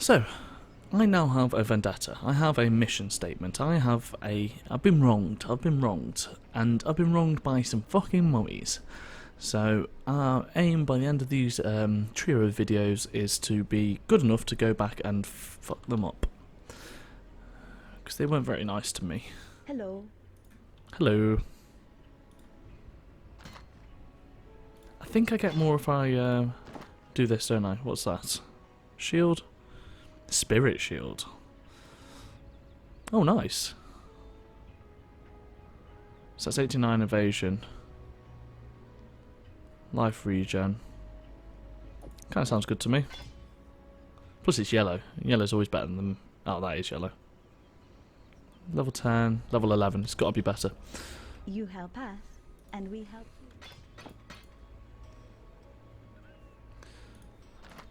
So, I now have a vendetta. I have a mission statement. I've been wronged. And I've been wronged by some fucking mummies. So, our aim by the end of these trio of videos is to be good enough to go back and fuck them up. Because they weren't very nice to me. Hello. Hello. I think I get more if I do this, don't I? What's that? Shield? Spirit shield. Oh, nice. So that's 89 evasion. Life regen. Kind of sounds good to me. Plus it's yellow. Yellow's always better than... Oh, that is yellow. Level 10, level 11. It's got to be better. You help us, and we help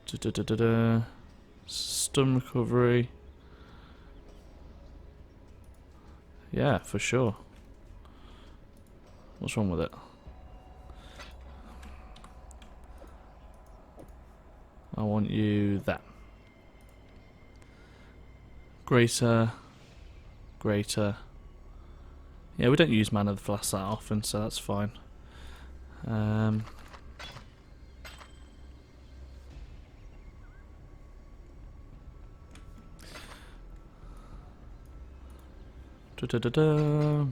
you. Stun recovery. Yeah, for sure. What's wrong with it? I want you there. Greater. Greater. Yeah, we don't use mana of the flask that often, so that's fine. Da, da, da, da.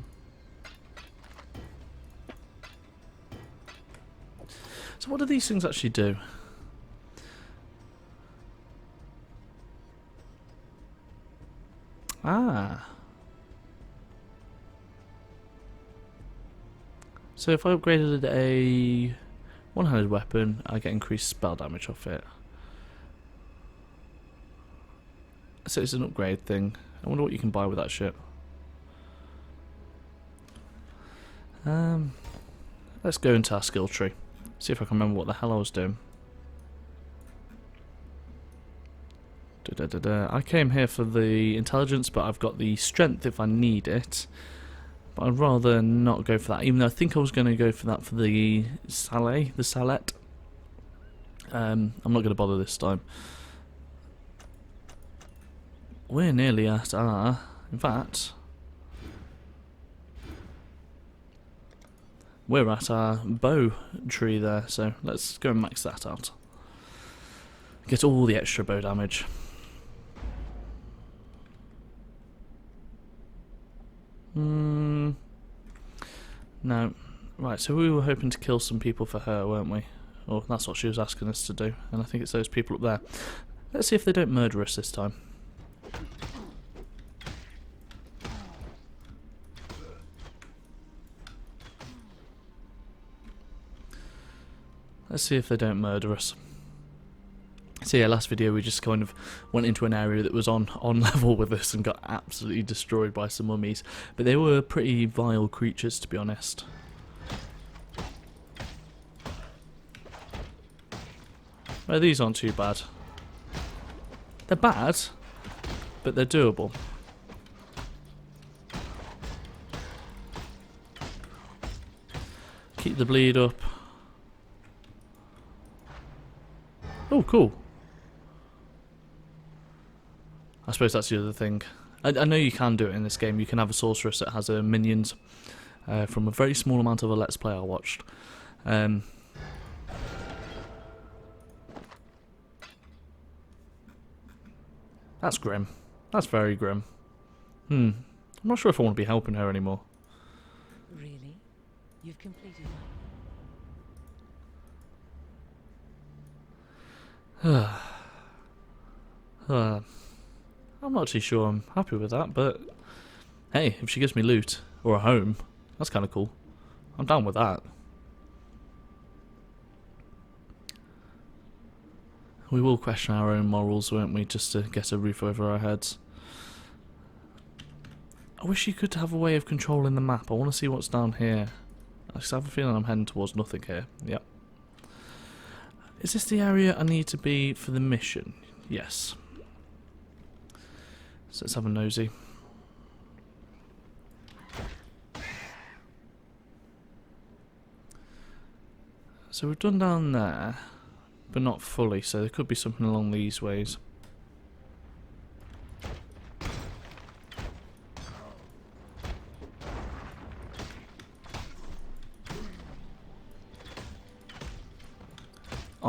So what do these things actually do? Ah. So if I upgraded a one-handed weapon, I get increased spell damage off it. So it's an upgrade thing. I wonder what you can buy with that shit. Let's go into our skill tree. See if I can remember what the hell I was doing. I came here for the intelligence, but I've got the strength if I need it. But I'd rather not go for that, even though I think I was going to go for that for the Salet. I'm not going to bother this time. We're nearly at our... In fact... We're at our bow tree there, so let's go and max that out. Get all the extra bow damage. No. Right, so we were hoping to kill some people for her, weren't we? Or that's what she was asking us to do, and I think it's those people up there. Let's see if they don't murder us this time. Let's see if they don't murder us. So yeah, last video we just kind of went into an area that was on level with us and got absolutely destroyed by some mummies. But they were pretty vile creatures, to be honest. Well, these aren't too bad. They're bad, but they're doable. Keep the bleed up. Oh, cool. I suppose that's the other thing. I know you can do it in this game. You can have a sorceress that has minions from a very small amount of a Let's Play I watched. That's grim. That's very grim. I'm not sure if I want to be helping her anymore. Really? You've completed I'm not too sure I'm happy with that, but hey, if she gives me loot or a home, that's kind of cool. I'm down with that. We will question our own morals, won't we, just to get a roof over our heads. I wish you could have a way of controlling the map. I want to see what's down here. I just have a feeling I'm heading towards nothing here. Yep. Is this the area I need to be for the mission? Yes. So let's have a nosy. So we've done down there, but not fully, so there could be something along these ways.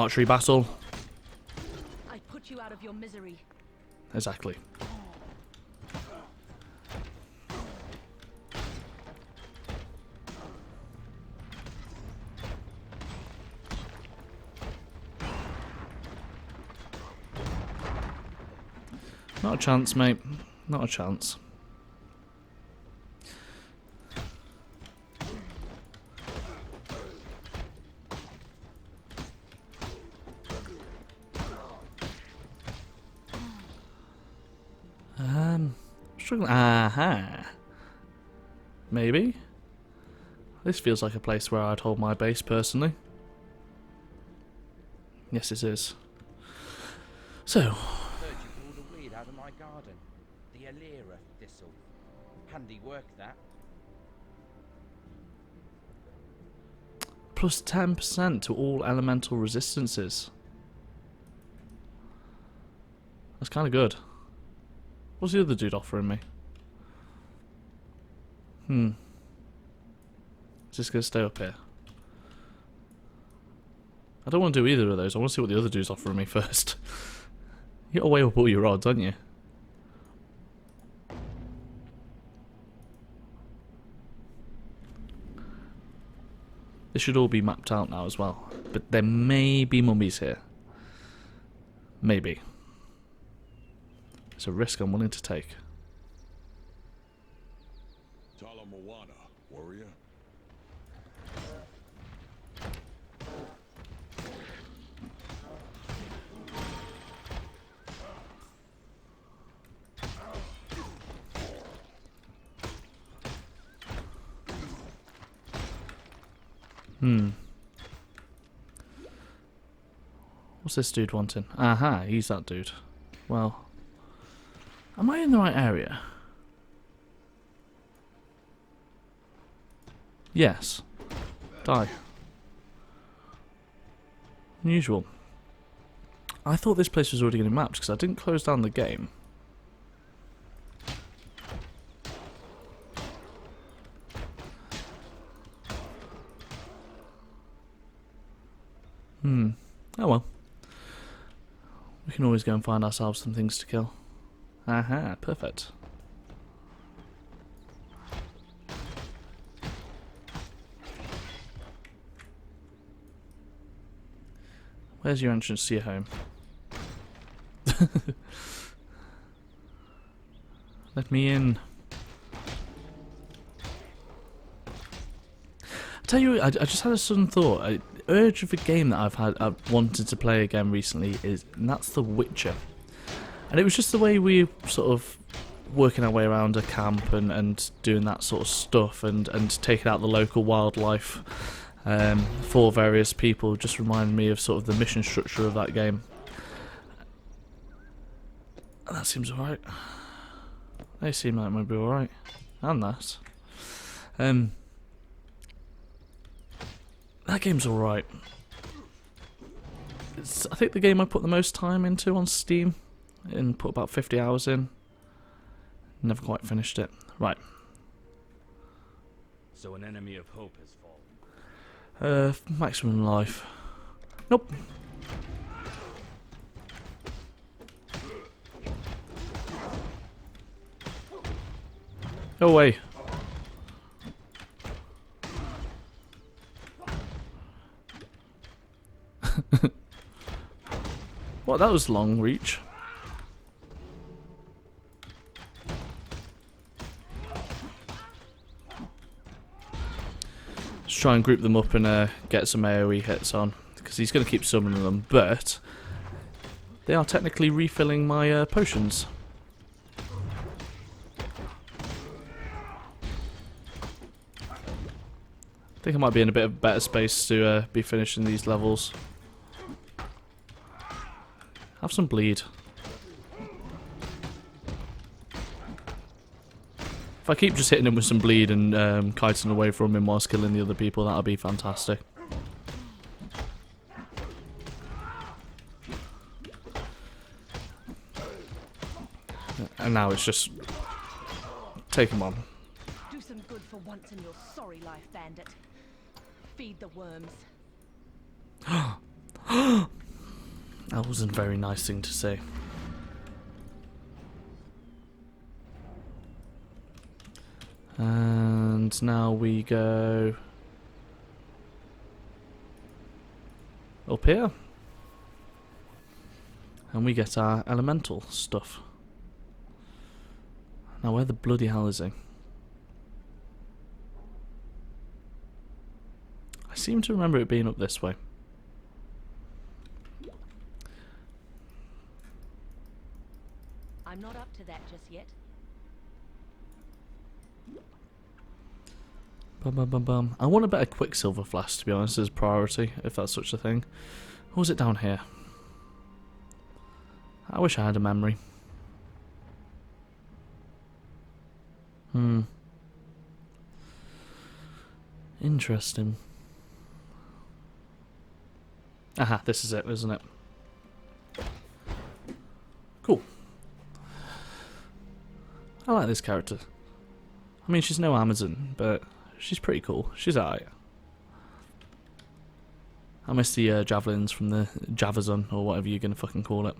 Archery battle. I put you out of your misery. Exactly. Not a chance, mate. Not a chance. Struggling. Aha. Maybe. This feels like a place where I'd hold my base personally. Yes, it is. So. Heard you pulled a weed out of my garden. The Alira thistle. Handy work, that. Plus 10% to all elemental resistances. That's kind of good. What's the other dude offering me? Is this going to stay up here? I don't want to do either of those. I want to see what the other dude's offering me first. You gotta weigh up all your odds, don't you? This should all be mapped out now as well. But there may be mummies here. Maybe. It's a risk I'm willing to take. Talamoana, warrior. What's this dude wanting? Aha, he's that dude. Well, am I in the right area? Yes. Die. Unusual. I thought this place was already getting mapped because I didn't close down the game. Oh well. We can always go and find ourselves some things to kill. Aha, perfect. Where's your entrance to your home? Let me in. I tell you, I just had a sudden thought. An urge of a game that I've wanted to play again recently and that's The Witcher. And it was just the way we sort of working our way around a camp and doing that sort of stuff and taking out the local wildlife for various people just reminded me of sort of the mission structure of that game. And that seems alright. They seem like maybe alright. And that. That game's alright. I think the game I put the most time into on Steam and put about 50 hours in. Never quite finished it. Right. So an enemy of hope has fallen. Maximum life. Nope. Go away. What, that was long reach. Let's try and group them up and get some AoE hits on, because he's going to keep summoning them, but they are technically refilling my potions. I think I might be in a bit of better space to be finishing these levels. Have some bleed. If I keep just hitting him with some bleed and kiting away from him whilst killing the other people, that'll be fantastic. And now it's just take him on. Do some good for once in your sorry life, bandit. Feed the worms. That wasn't a very nice thing to say. And now we go up here. And we get our elemental stuff. Now where the bloody hell is he? I seem to remember it being up this way. I'm not up to that just yet. Bum, bum, bum, bum. I want a better Quicksilver flask, to be honest, as priority, if that's such a thing. Or was it down here? I wish I had a memory. Interesting. Aha, this is it, isn't it? Cool. I like this character. I mean, she's no Amazon, but she's pretty cool. She's alright. I miss the javelins from the Javazon, or whatever you're gonna fucking call it.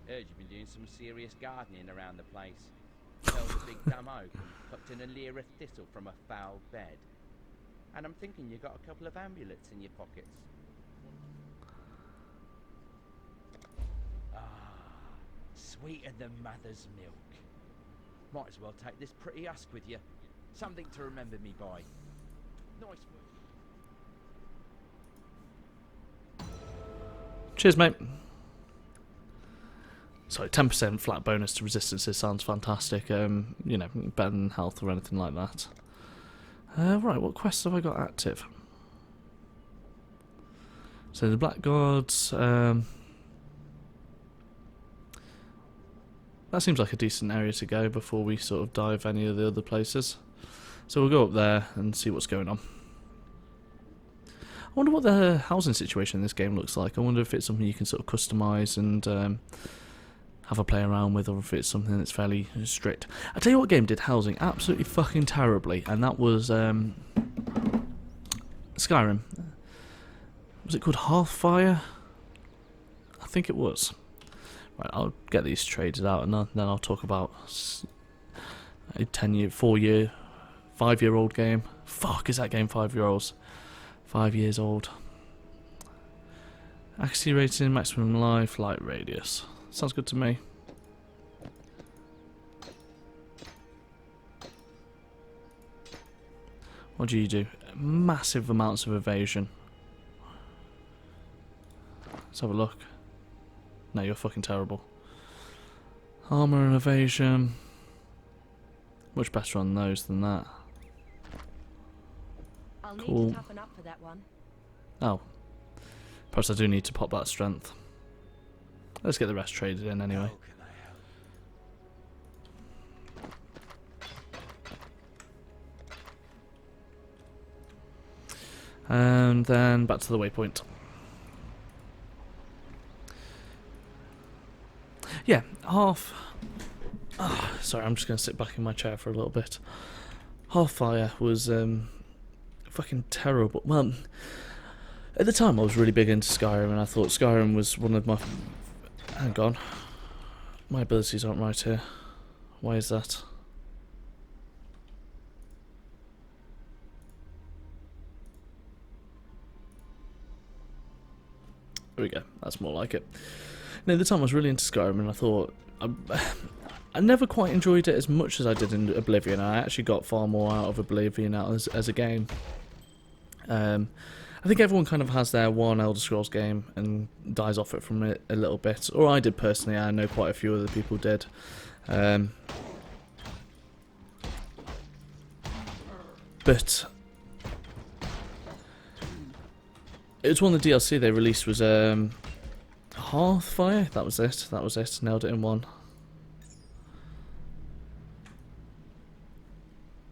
Heard you've been doing some serious gardening around the place. Felled a big dumb oak and plucked an Alira thistle from a foul bed. And I'm thinking you got a couple of amulets in your pockets. Ah, sweeter than mother's milk. Might as well take this pretty husk with you. Something to remember me by. Nice work. Cheers, mate. Sorry, 10% flat bonus to resistances sounds fantastic. You know, better than health or anything like that. Right, what quests have I got active? So the Black Gods. That seems like a decent area to go before we sort of dive any of the other places. So we'll go up there and see what's going on. I wonder what the housing situation in this game looks like. I wonder if it's something you can sort of customise and have a play around with, or if it's something that's fairly strict. I tell you what game did housing absolutely fucking terribly, and that was Skyrim. Was it called Hearthfire? I think it was. Right, I'll get these traded out, and then I'll talk about a 10-year, 4-year, 5-year-old game. Fuck, is that game 5-year-olds? 5 years old. Accuracy rating, maximum life, light radius. Sounds good to me. What do you do? Massive amounts of evasion. Let's have a look. No, you're fucking terrible. Armor and evasion. Much better on those than that. I'll need Cool. to toughen up for that one. Oh. Perhaps I do need to pop that strength. Let's get the rest traded in anyway. And then back to the waypoint. Yeah, half... sorry, I'm just going to sit back in my chair for a little bit. Half-Fire was fucking terrible. Well, at the time I was really big into Skyrim, and I thought Skyrim was one of my... Hang on. My abilities aren't right here. Why is that? There we go. That's more like it. No, at the time I was really into Skyrim, and I thought... I never quite enjoyed it as much as I did in Oblivion. I actually got far more out of Oblivion as a game. I think everyone kind of has their one Elder Scrolls game and dies off it from it a little bit. Or I did personally. I know quite a few other people did. But it was one of the DLC they released was Hearthfire. That was it. That was it. Nailed it in one.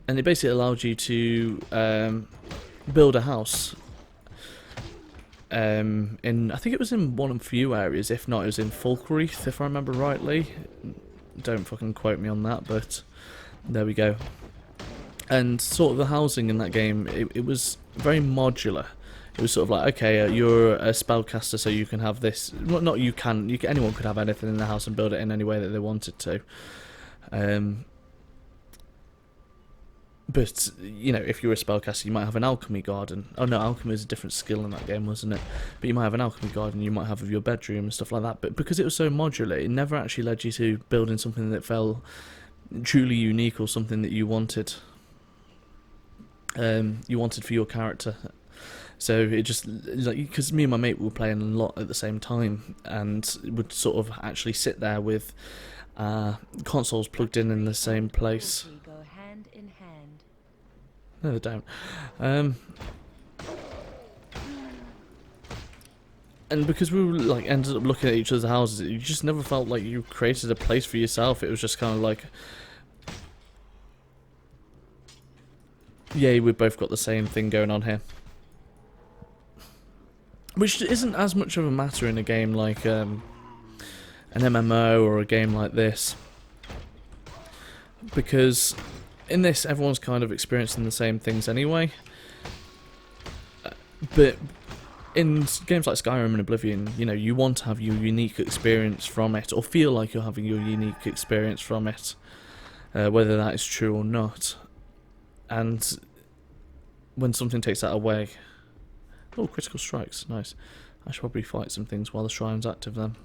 And it basically allowed you to build a house. I think it was in one of a few areas. If not, it was in Falkreath, if I remember rightly. Don't fucking quote me on that, but there we go. And sort of the housing in that game, it was very modular. It was sort of like, okay, you're a spellcaster, so you can have this. Not you can. Anyone could have anything in the house and build it in any way that they wanted to. But, you know, if you're a spellcaster, you might have an alchemy garden. Oh no, alchemy is a different skill in that game, wasn't it? But you might have an alchemy garden, you might have your bedroom and stuff like that. But because it was so modular, it never actually led you to building something that felt truly unique or something that you wanted. You wanted for your character. So it just, like, because me and my mate were playing a lot at the same time, and would sort of actually sit there with consoles plugged in the same place. Go hand in hand. No, they don't. And because we were, like, ended up looking at each other's houses, you just never felt like you created a place for yourself. It was just kind of like, yeah, we've both got the same thing going on here. Which isn't as much of a matter in a game like an MMO or a game like this. Because in this, everyone's kind of experiencing the same things anyway. But in games like Skyrim and Oblivion, you know, you want to have your unique experience from it, or feel like you're having your unique experience from it, whether that is true or not. And when something takes that away... Oh, critical strikes, nice. I should probably fight some things while the shrine's active then.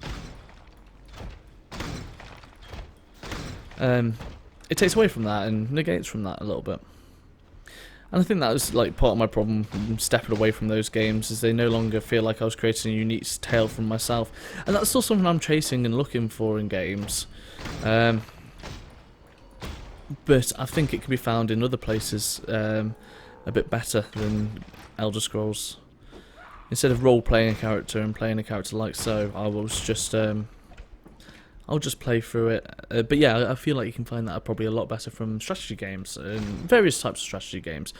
It takes away from that and negates from that a little bit. And I think that was like part of my problem stepping away from those games, is they no longer feel like I was creating a unique tale from myself. And that's still something I'm chasing and looking for in games. But I think it can be found in other places a bit better than Elder Scrolls. Instead of role-playing a character and playing a character like so, I was just, I'll just play through it. But yeah, I feel like you can find that probably a lot better from strategy games and various types of strategy games.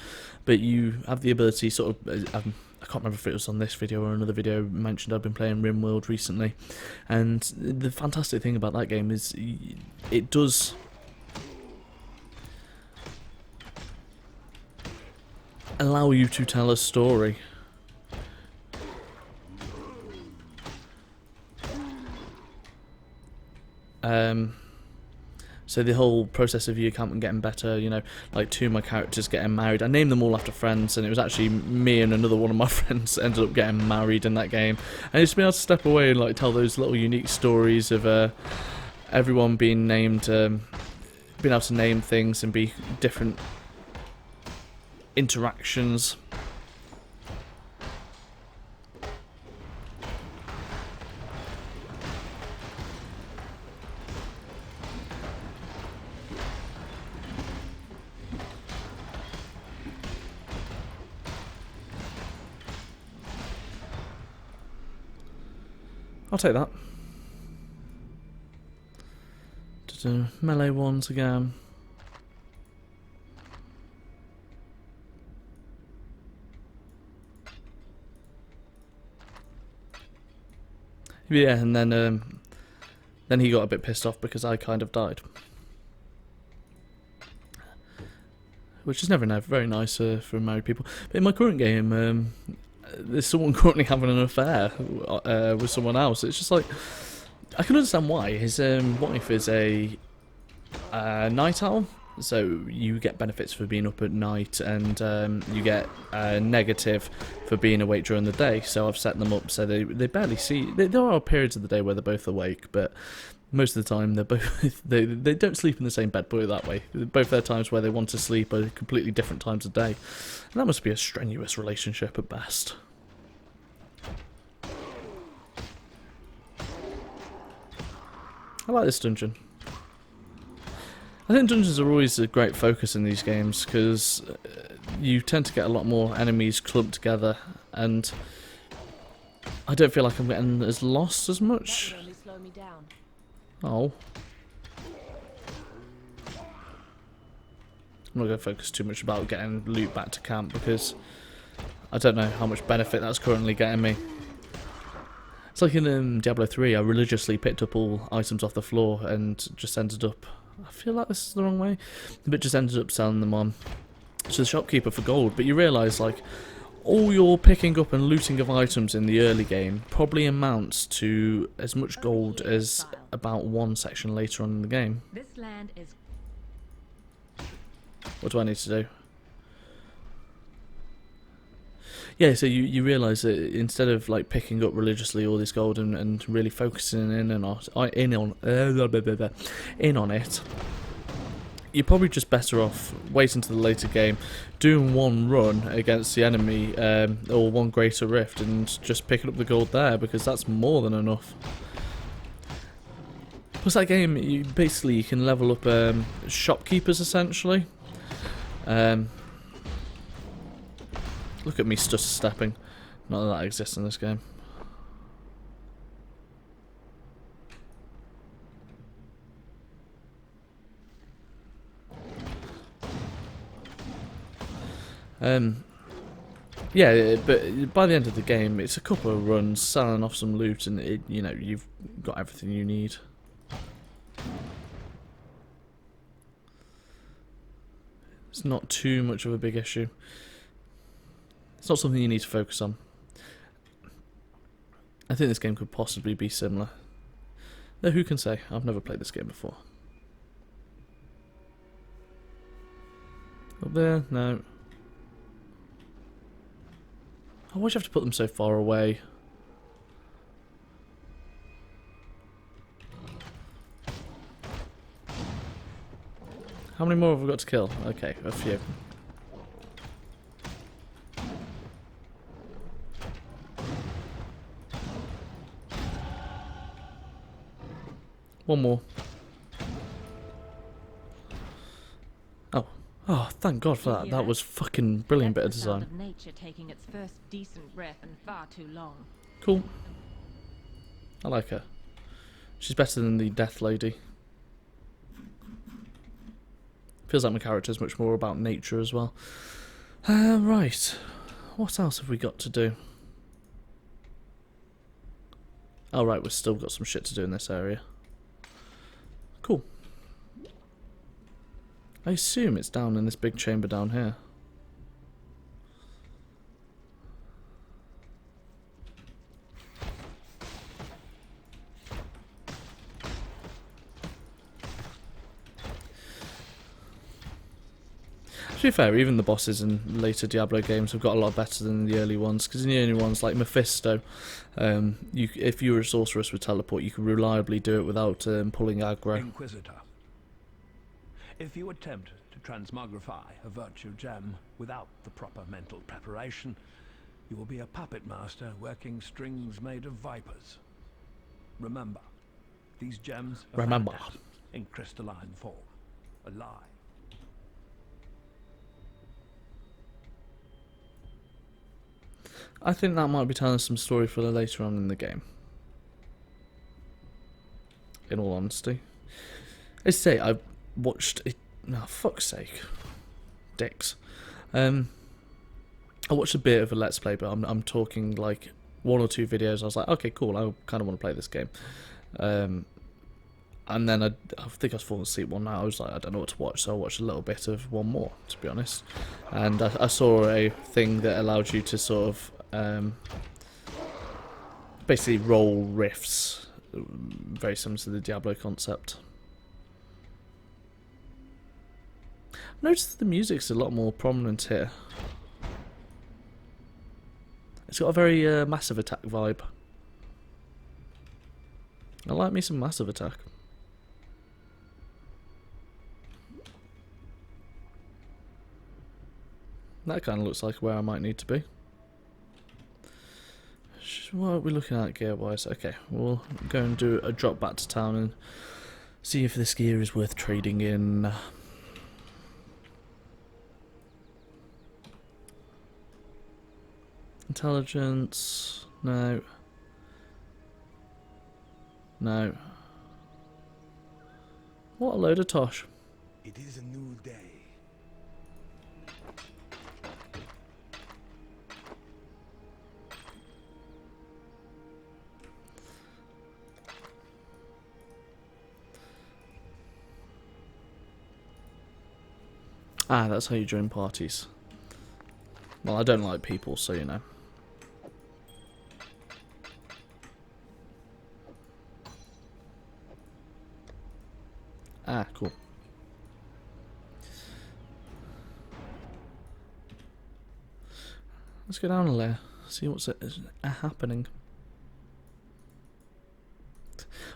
But you have the ability, sort of, I can't remember if it was on this video or another video mentioned, I've been playing RimWorld recently. And the fantastic thing about that game is it does... allow you to tell a story. So the whole process of your account getting better, you know, like two of my characters getting married. I named them all after friends, and it was actually me and another one of my friends ended up getting married in that game. And just being able to step away and like tell those little unique stories of everyone being named, being able to name things and be different interactions. I'll take that. Melee ones again. Yeah, and then he got a bit pissed off because I kind of died. Which is never very nice for married people. But in my current game, there's someone currently having an affair with someone else. It's just like, I can understand why. His wife is a night owl, so you get benefits for being up at night, and you get negative for being awake during the day. So I've set them up so they barely see. There are periods of the day where they're both awake, but most of the time they're both they don't sleep in the same bed. Put it that way. Both their times where they want to sleep are completely different times of day. And that must be a strenuous relationship at best. I like this dungeon. I think dungeons are always a great focus in these games because you tend to get a lot more enemies clumped together, and I don't feel like I'm getting as lost as much. That would only slow me down. Oh. I'm not going to focus too much about getting loot back to camp because I don't know how much benefit that's currently getting me. It's like in Diablo 3, I religiously picked up all items off the floor and just ended up... I feel like this is the wrong way, but just ended up selling them on to the shopkeeper for gold. But you realise, like, all your picking up and looting of items in the early game probably amounts to as much gold as about one section later on in the game. This land is What do I need to do? Yeah, so you realise that instead of like picking up religiously all this gold and really focusing in on it, you're probably just better off waiting to the later game, doing one run against the enemy or one greater rift, and just picking up the gold there, because that's more than enough. Plus, that game, you can level up shopkeepers essentially. Look at me stutter stepping. Not that that exists in this game. Yeah, but by the end of the game, it's a couple of runs, selling off some loot, and you've got everything you need. It's not too much of a big issue. It's not something you need to focus on. I think this game could possibly be similar. Though who can say? I've never played this game before. Up there? No. Oh, why'd you have to put them so far away? How many more have we got to kill? Okay, a few. One more. Oh. Oh, thank God for that. That was fucking brilliant bit of That's the sound design. of nature taking its first decent breath in far too long. Cool. I like her. She's better than the Death Lady. Feels like my character's much more about nature as well. Right. What else have we got to do? Oh, right, we've still got some shit to do in this area. Cool. I assume it's down in this big chamber down here. To be fair, even the bosses in later Diablo games have got a lot better than the early ones, because in the early ones, like Mephisto, if you were a sorceress with teleport, you could reliably do it without pulling aggro. Inquisitor, if you attempt to transmogrify a virtue gem without the proper mental preparation, you will be a puppet master working strings made of vipers. Remember, these gems are fantastic in crystalline form, alive. I think that might be telling us some story for later on in the game. In all honesty. As I say, I watched it. Oh, fuck's sake. Dicks. I watched a bit of a Let's Play, but I'm talking like one or two videos. I was like, okay, cool, I kind of want to play this game. And then I think I was falling asleep one night. I was like, I don't know what to watch, so I watched a little bit of one more, to be honest. And I saw a thing that allowed you to sort of basically roll riffs, very similar to the Diablo concept. I noticed that the music's a lot more prominent here. It's got a very Massive Attack vibe. I like me some Massive Attack. That kind of looks like where I might need to be. What are we looking at gear-wise? Okay, we'll go and do a drop back to town and see if this gear is worth trading in. Intelligence, no. No. What a load of tosh. It is a new day. Ah, that's how you join parties. Well, I don't like people, so you know. Ah, cool. Let's go down a layer, see what's happening.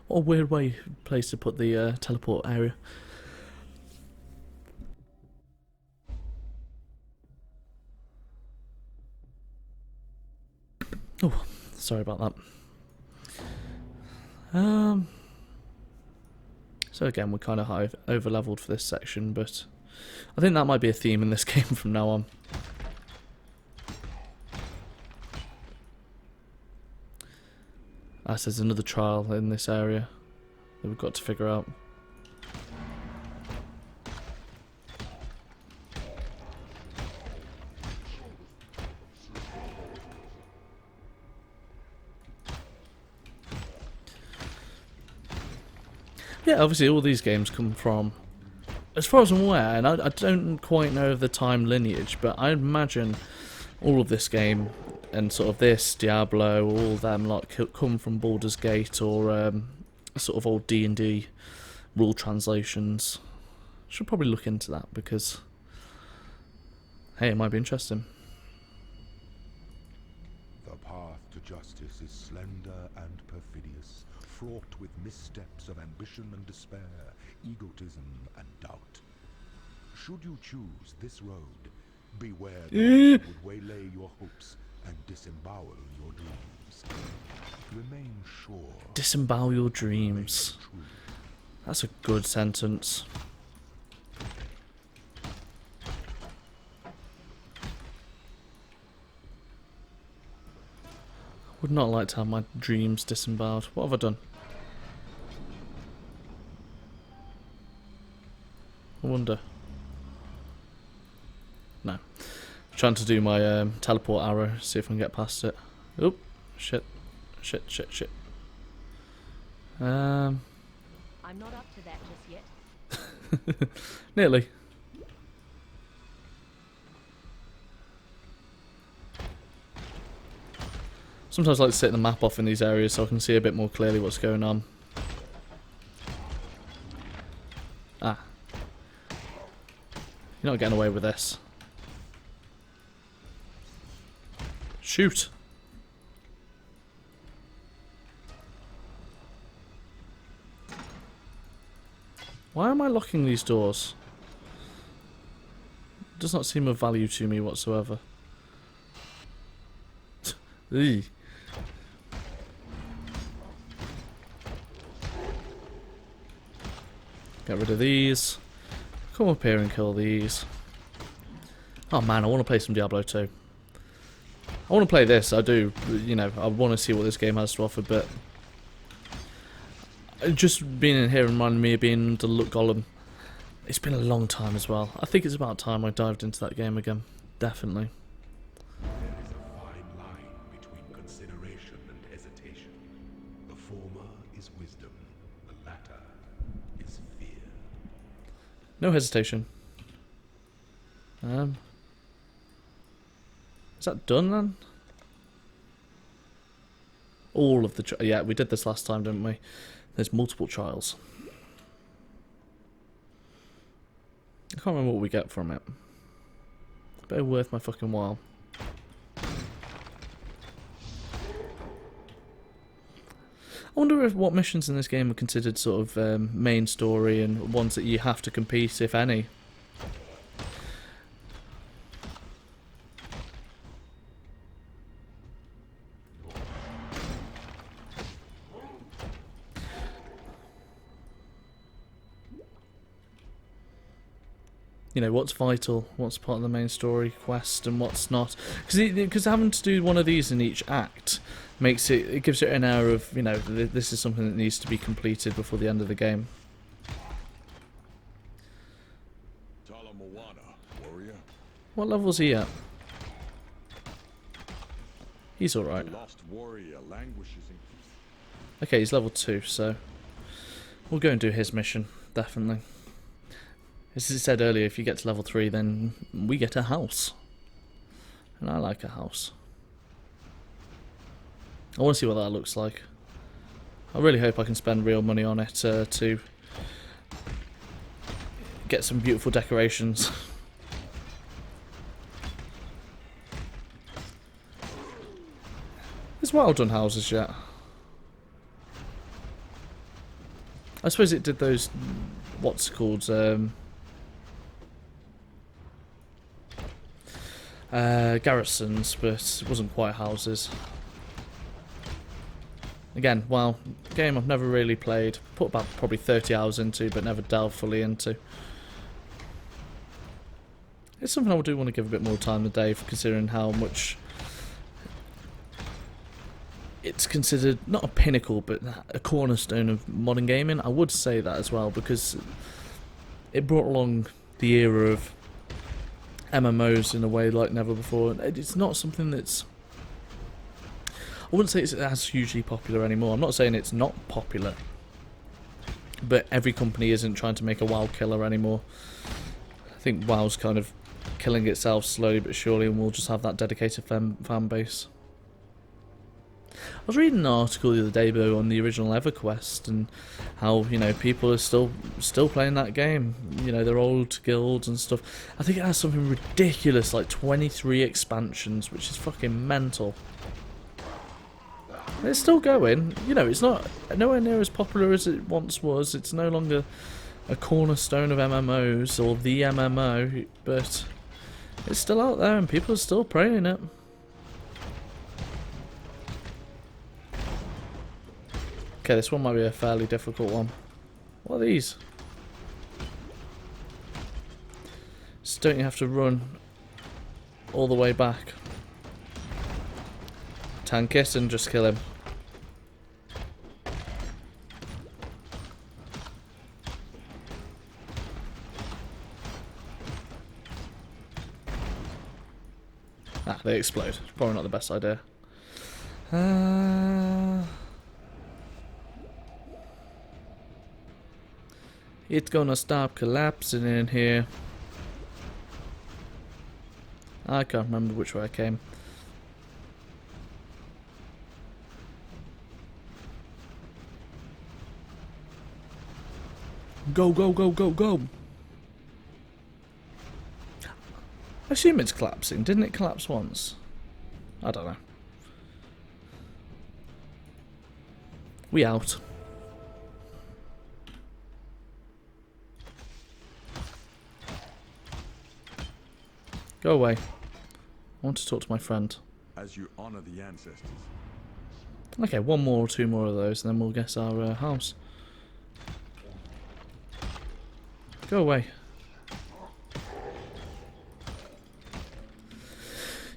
What a weird place to put the teleport area. Oh, sorry about that. So again, we're kind of over leveled for this section, but I think that might be a theme in this game from now on. As there's another trial in this area that we've got to figure out. Yeah, obviously all these games come from, as far as I'm aware, and I don't quite know of the time lineage, but I imagine all of this game and sort of this, Diablo, all of them lot come from Baldur's Gate or sort of old D&D rule translations. Should probably look into that because, hey, it might be interesting. The path to justice is slender and perfidious, fraught with missteps of ambition and despair, egotism and doubt. Should you choose this road, beware those who would waylay your hopes and disembowel your dreams. Remain sure. Disembowel your dreams. That's a good sentence. Would not like to have my dreams disemboweled. What have I done? I wonder. No. I'm trying to do my teleport arrow, see if I can get past it. Oop. Shit. Shit, shit, shit. I'm not up to that just yet. Nearly. Sometimes I like to set the map off in these areas so I can see a bit more clearly what's going on. Ah. You're not getting away with this. Shoot! Why am I locking these doors? It does not seem of value to me whatsoever. Eee. Get rid of these. Come up here and kill these. Oh man, I want to play some Diablo 2. I want to play this, I do. You know, I want to see what this game has to offer, but just being in here reminded me of being the Look Golem. It's been a long time as well. I think it's about time I dived into that game again. Definitely. There is a fine line between consideration and hesitation. The former is wisdom, the latter is fear. No hesitation. Is that done then? All of the yeah, we did this last time, didn't we? There's multiple trials. I can't remember what we get from it. Better worth my fucking while. I wonder if what missions in this game are considered sort of main story and ones that you have to compete, if any. You know, what's vital, what's part of the main story quest, and what's not. Because having to do one of these in each act makes it gives it an air of, you know, this is something that needs to be completed before the end of the game. Warrior. What level's he at? He's alright. Lost warrior languishes in Okay, he's level 2, so we'll go and do his mission, definitely. As I said earlier, if you get to level 3, then we get a house. And I like a house. I want to see what that looks like. I really hope I can spend real money on it to get some beautiful decorations. There's well done houses yet. I suppose it did those, what's it called, garrisons, but it wasn't quite houses. Again, well, game I've never really played, put about probably 30 hours into, but never delved fully into. It's something I do want to give a bit more time today, considering how much it's considered, not a pinnacle, but a cornerstone of modern gaming. I would say that as well, because it brought along the era of MMOs in a way like never before. It's not something that's... I wouldn't say it's as hugely popular anymore. I'm not saying it's not popular, but every company isn't trying to make a WoW killer anymore. I think WoW's kind of killing itself slowly but surely, and we'll just have that dedicated fan base. I was reading an article the other day though on the original EverQuest and how, you know, people are still playing that game. You know, their old guilds and stuff. I think it has something ridiculous like 23 expansions, which is fucking mental. It's still going. You know, it's not nowhere near as popular as it once was. It's no longer a cornerstone of MMOs or the MMO, but it's still out there and people are still playing it. Okay, this one might be a fairly difficult one. What are these? Just don't you have to run all the way back? Tank it and just kill him. Ah, they explode. Probably not the best idea. It's gonna stop collapsing in here. I can't remember which way I came. Go, go, go, go, go! I assume it's collapsing. Didn't it collapse once? I don't know. We out. Go away. I want to talk to my friend. As you honor the ancestors. Okay, one more or two more of those, and then we'll get our house. Go away.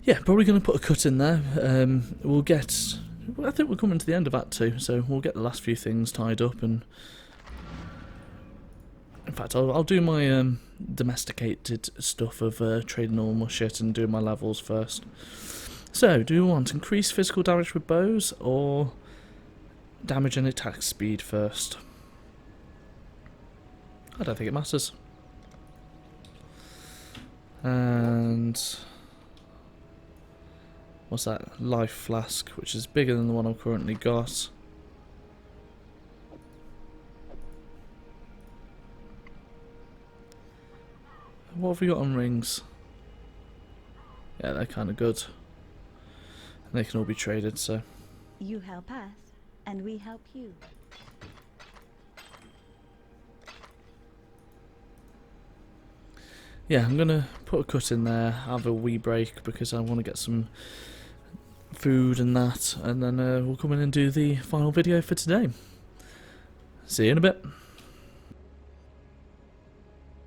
Yeah, probably going to put a cut in there. We'll get... I think we're coming to the end of Act 2, so we'll get the last few things tied up, and... In fact, I'll do my domesticated stuff of trading all my shit and doing my levels first. So, do you want increased physical damage with bows, or damage and attack speed first? I don't think it matters. And what's that? Life flask, which is bigger than the one I've currently got. What have we got on rings? Yeah, they're kind of good. And they can all be traded, so. You help us, and we help you. Yeah, I'm gonna put a cut in there, have a wee break because I want to get some food and that, and then we'll come in and do the final video for today. See you in a bit.